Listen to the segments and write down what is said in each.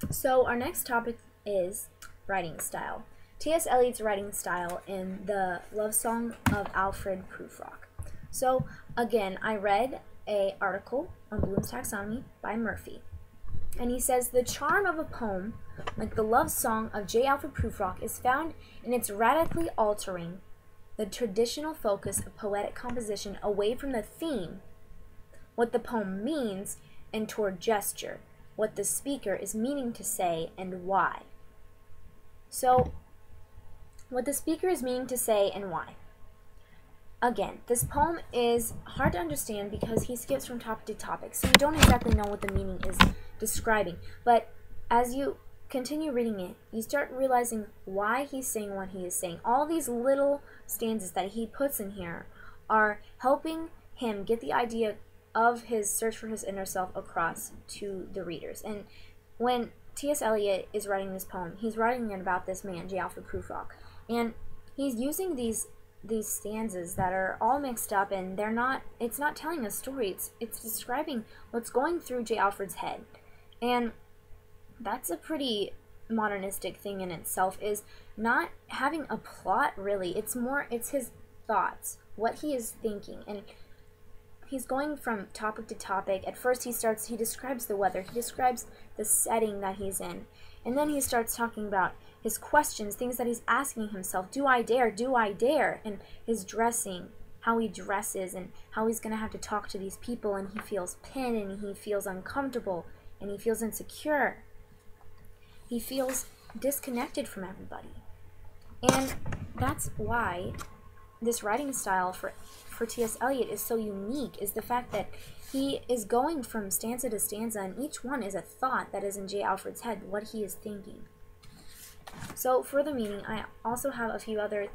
So our next topic is writing style. T.S. Eliot's writing style in the Love Song of Alfred Prufrock. So again, I read an article on Bloom's Taxonomy by Murphy. And he says, the charm of a poem, like the love song of J. Alfred Prufrock, is found in its radically altering the traditional focus of poetic composition away from the theme, what the poem means, and toward gesture, what the speaker is meaning to say and why. So, what the speaker is meaning to say and why. Again, this poem is hard to understand because he skips from topic to topic, so you don't exactly know what the meaning is describing. But as you continue reading it, you start realizing why he's saying what he is saying. All these little stanzas that he puts in here are helping him get the idea of his search for his inner self across to the readers. And when T.S. Eliot is writing this poem, he's writing it about this man, J. Alfred Prufrock, and he's using these stanzas that are all mixed up, and it's not telling a story, it's describing what's going through J. Alfred's head. And that's a pretty modernistic thing in itself, is not having a plot really. It's his thoughts, what he is thinking, and he's going from topic to topic. At first he describes the weather, he describes the setting that he's in, and then he starts talking about his questions, things that he's asking himself. Do I dare? Do I dare? And his dressing, how he dresses, and how he's going to have to talk to these people, and he feels pinned, and he feels uncomfortable, and he feels insecure. He feels disconnected from everybody. And that's why this writing style for T.S. Eliot is so unique, is the fact that he is going from stanza to stanza, and each one is a thought that is in J. Alfred's head, what he is thinking. So for the meaning, I also have a few other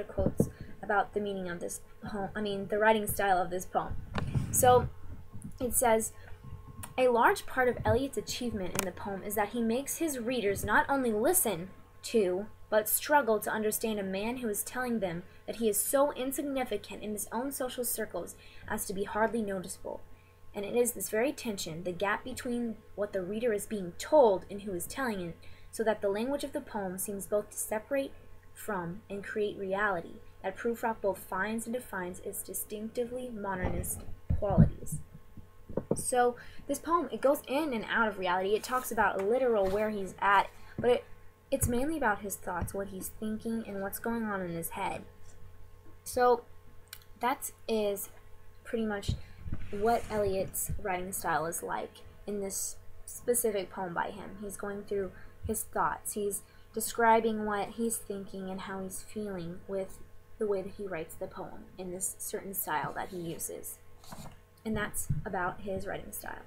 quotes about the meaning of this poem, the writing style of this poem. So it says, a large part of Eliot's achievement in the poem is that he makes his readers not only listen to, but struggle to understand a man who is telling them that he is so insignificant in his own social circles as to be hardly noticeable. And it is this very tension, the gap between what the reader is being told and who is telling it, so that the language of the poem seems both to separate from and create reality, that Prufrock both finds and defines its distinctively modernist qualities. So this poem, it goes in and out of reality. It talks about literal where he's at, but it's mainly about his thoughts, what he's thinking, and what's going on in his head. So that is pretty much what Eliot's writing style is like in this specific poem by him. He's going through his thoughts. He's describing what he's thinking and how he's feeling with the way that he writes the poem in this certain style that he uses. And that's about his writing style.